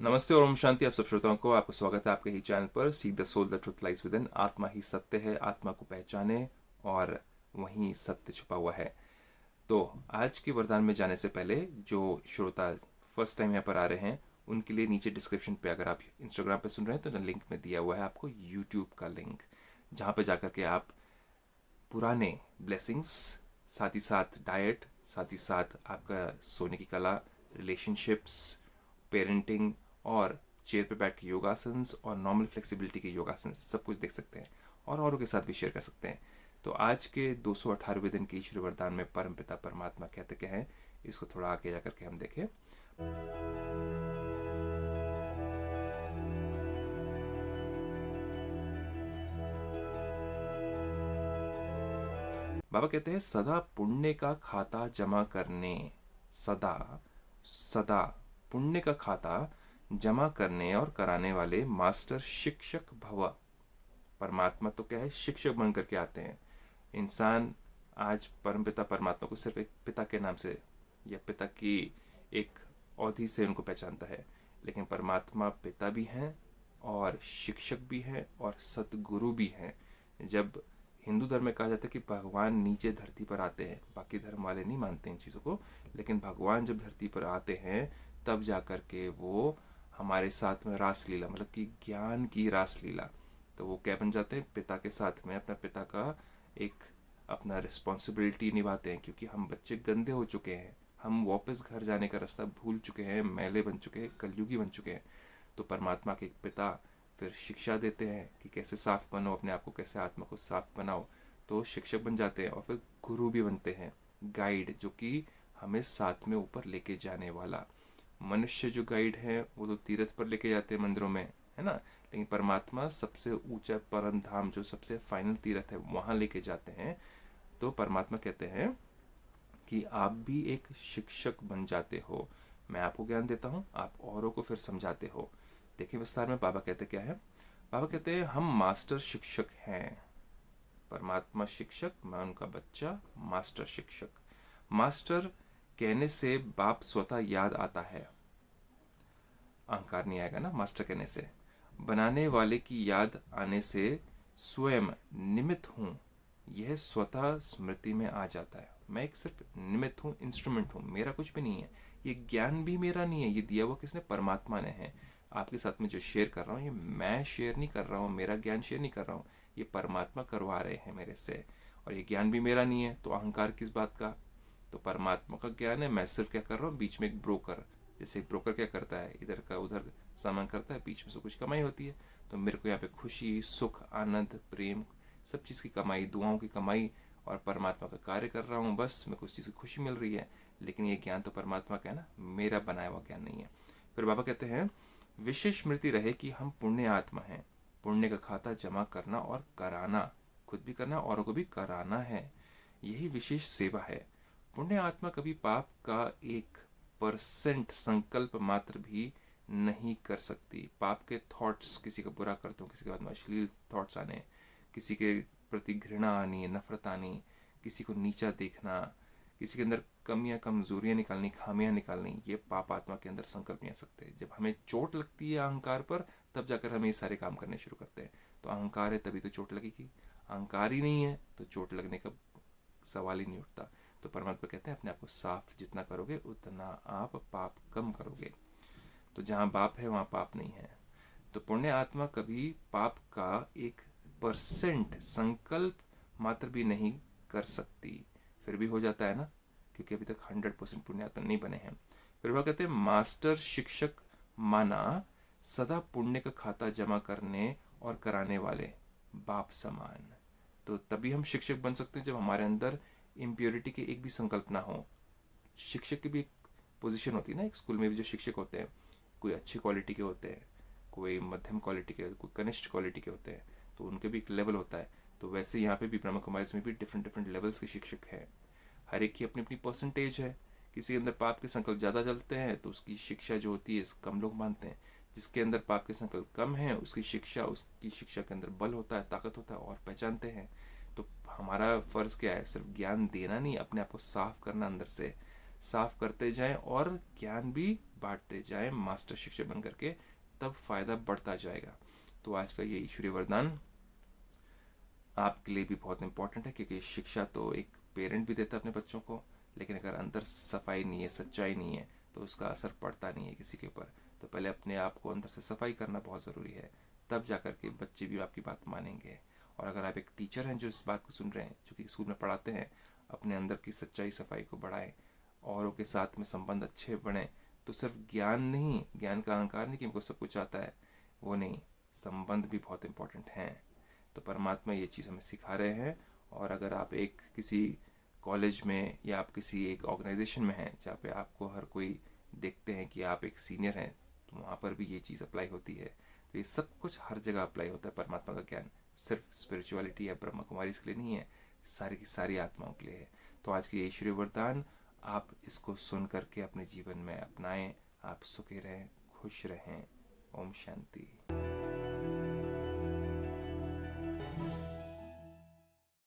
नमस्ते और ओम शांति। आप सब श्रोताओं को आपका स्वागत है आपके ही चैनल पर seek the soul the truth lies within. आत्मा ही सत्य है, आत्मा को पहचाने और वहीं सत्य छुपा हुआ है। तो आज के वरदान में जाने से पहले जो श्रोता फर्स्ट टाइम यहाँ पर आ रहे हैं उनके लिए नीचे डिस्क्रिप्शन पे, अगर आप इंस्टाग्राम पे सुन रहे हैं तो ना, लिंक में दिया हुआ है आपको यूट्यूब का लिंक, जहाँ पे जाकर के आप पुराने ब्लेसिंग्स, साथ ही साथ डाइट, साथ ही साथ आपका सोने की कला, रिलेशनशिप्स, पेरेंटिंग और चेयर पे बैठ के योगासन्स और नॉर्मल फ्लेक्सिबिलिटी के योगासन्स सब कुछ देख सकते हैं और औरों के साथ भी शेयर कर सकते हैं। तो आज के 218वें दिन के ईश्वर वरदान में परमपिता परमात्मा कहते क्या हैं, इसको थोड़ा आगे जाकर के हम देखें। बाबा कहते हैं सदा पुण्य का खाता जमा करने, सदा सदा पुण्य का खाता जमा करने और कराने वाले मास्टर शिक्षक भव। परमात्मा तो क्या है, शिक्षक बन करके आते हैं। इंसान आज परमपिता परमात्मा को सिर्फ एक पिता के नाम से या पिता की एक अवधि से उनको पहचानता है, लेकिन परमात्मा पिता भी हैं और शिक्षक भी हैं और सतगुरु भी हैं। जब हिंदू धर्म में कहा जाता है कि भगवान नीचे धरती पर आते हैं, बाकी धर्म वाले नहीं मानते इन चीज़ों को, लेकिन भगवान जब धरती पर आते हैं तब जा कर के वो हमारे साथ में रासलीला, मतलब कि ज्ञान की रासलीला, तो वो क्या बन जाते हैं, पिता के साथ में अपना पिता का एक अपना रिस्पॉन्सिबिलिटी निभाते हैं। क्योंकि हम बच्चे गंदे हो चुके हैं, हम वापस घर जाने का रास्ता भूल चुके हैं, मैले बन चुके हैं, कलयुगी बन चुके हैं। तो परमात्मा के एक पिता फिर शिक्षा देते हैं कि कैसे साफ बनो अपने आप को, कैसे आत्मा को साफ बनाओ। तो शिक्षक बन जाते हैं और फिर गुरु भी बनते हैं, गाइड, जो कि हमें साथ में ऊपर लेके जाने वाला। मनुष्य जो गाइड है वो तो तीर्थ पर लेके जाते हैं मंदिरों में, है ना, लेकिन परमात्मा सबसे ऊंचा परम धाम, जो सबसे फाइनल तीर्थ है, वहाँ लेके जाते हैं। तो परमात्मा कहते हैं कि आप भी एक शिक्षक बन जाते हो। मैं आपको ज्ञान देता हूँ, आप औरों को फिर समझाते हो। देखिए विस्तार में बाबा कहते क्या है। बाबा कहते हैं हम मास्टर शिक्षक हैं। परमात्मा शिक्षक, मैं उनका बच्चा, मास्टर शिक्षक। मास्टर कहने से बाप स्वतः याद आता है, अहंकार नहीं आएगा ना मास्टर कहने से। बनाने वाले की याद आने से स्वयं निमित्त हूँ, यह स्वतः स्मृति में आ जाता है। मैं एक सिर्फ निमित्त हूँ, इंस्ट्रूमेंट हूँ, मेरा कुछ भी नहीं है। ये ज्ञान भी मेरा नहीं है, ये दिया हुआ किसने, परमात्मा ने है। आपके साथ में जो शेयर कर रहा हूँ, ये मैं शेयर नहीं कर रहा हूँ, मेरा ज्ञान शेयर नहीं कर रहा हूँ, ये परमात्मा करवा रहे हैं मेरे से। और ये ज्ञान भी मेरा नहीं है, तो अहंकार किस बात का। तो परमात्मा का ज्ञान है, मैं सिर्फ क्या कर रहा हूँ, बीच में एक ब्रोकर, जैसे एक ब्रोकर क्या करता है, इधर का उधर सामान करता है, बीच में से कुछ कमाई होती है। तो मेरे को यहाँ पे खुशी, सुख, आनंद, प्रेम, सब चीज़ की कमाई, दुआओं की कमाई, और परमात्मा का कार्य कर रहा हूँ, बस मैं कुछ चीज़ की खुशी मिल रही है। लेकिन ये ज्ञान तो परमात्मा का है ना, मेरा बनाया हुआ ज्ञान नहीं है। फिर बाबा कहते हैं विशेष स्मृति रहे कि हम पुण्य आत्मा हैं। पुण्य का खाता जमा करना और कराना, खुद भी करना औरों को भी कराना है, यही विशेष सेवा है। पुण्य आत्मा कभी पाप का 1% संकल्प मात्र भी नहीं कर सकती। पाप के थॉट्स, किसी का बुरा करता हूँ, किसी के बाद में अश्लील थॉट्स आने, किसी के प्रति घृणा आनी, नफरत आनी, किसी को नीचा देखना, किसी के अंदर कमियां कमजोरियां निकालनी, खामियां निकालनी, ये पाप आत्मा के अंदर संकल्प नहीं आ सकते। जब हमें चोट लगती है अहंकार पर, तब जाकर हम ये सारे काम करने शुरू करते हैं। तो अहंकार है तभी तो चोट लगेगी, अहंकार ही नहीं है तो चोट लगने का सवाल ही नहीं उठता। तो परमात्मा कहते हैं अपने आप को साफ जितना करोगे उतना आप पाप कम करोगे। तो जहाँ बाप है वहाँ पाप नहीं है। तो पुण्य आत्मा कभी पाप का 1% संकल्प मात्र भी नहीं कर सकती। फिर भी हो जाता है ना, क्योंकि अभी तक 100% पुण्य आत्मा नहीं बने हैं। फिर वह कहते हैं मास्टर शिक्षक माना सदा पुण्य का खाता जमा करने और कराने वाले बाप समान। तो तभी हम शिक्षक बन सकते हैं जब हमारे अंदर इम्प्योरिटी के एक भी संकल्प ना हो। शिक्षक की भी एक पोजीशन होती है ना, एक स्कूल में भी जो शिक्षक होते हैं, कोई अच्छी क्वालिटी के होते हैं, कोई मध्यम क्वालिटी के, कोई कनिष्ठ क्वालिटी के होते हैं, तो उनके भी एक लेवल होता है। तो वैसे यहाँ पे भी ब्रह्मा कुमारीज में भी डिफरेंट डिफरेंट लेवल्स के शिक्षक हैं। हर एक की अपनी अपनी परसेंटेज है। किसी के अंदर पाप के संकल्प ज़्यादा चलते हैं तो उसकी शिक्षा जो होती है कम लोग मानते हैं। जिसके अंदर पाप के संकल्प कम है उसकी शिक्षा के अंदर बल होता है, ताकत होता है और पहचानते हैं। तो हमारा फ़र्ज़ क्या है, सिर्फ ज्ञान देना नहीं, अपने आप को साफ करना, अंदर से साफ करते जाएं और ज्ञान भी बांटते जाएं मास्टर शिक्षक बन करके, तब फायदा बढ़ता जाएगा। तो आज का ये ईश्वरीय वरदान आपके लिए भी बहुत इंपॉर्टेंट है, क्योंकि शिक्षा तो एक पेरेंट भी देता है अपने बच्चों को, लेकिन अगर अंदर सफाई नहीं है, सच्चाई नहीं है, तो उसका असर पड़ता नहीं है किसी के ऊपर। तो पहले अपने आप को अंदर से सफाई करना बहुत ज़रूरी है, तब जा कर के बच्चे भी आपकी बात मानेंगे। और अगर आप एक टीचर हैं जो इस बात को सुन रहे हैं, जो कि स्कूल में पढ़ाते हैं, अपने अंदर की सच्चाई सफाई को बढ़ाएं, औरों के साथ में संबंध अच्छे बने, तो सिर्फ ज्ञान नहीं, ज्ञान का अहंकार नहीं कि हमको सब कुछ आता है, वो नहीं, संबंध भी बहुत इंपॉर्टेंट हैं। तो परमात्मा ये चीज़ हमें सिखा रहे हैं। और अगर आप एक किसी कॉलेज में या आप किसी एक ऑर्गेनाइजेशन में हैं जहाँ पे आपको हर कोई देखते हैं कि आप एक सीनियर हैं, तो वहाँ पर भी ये चीज़ अप्लाई होती है। तो ये सब कुछ हर जगह अप्लाई होता है। परमात्मा का ज्ञान सिर्फ स्पिरिचुअलिटी या ब्रह्म कुमारी इसके लिए नहीं है, सारी की सारी आत्माओं के लिए है। तो आज की ईश्वरीय वरदान, आप इसको सुन करके अपने जीवन में अपनाएं। आप सुखी रहें, खुश रहें। ओम शांति।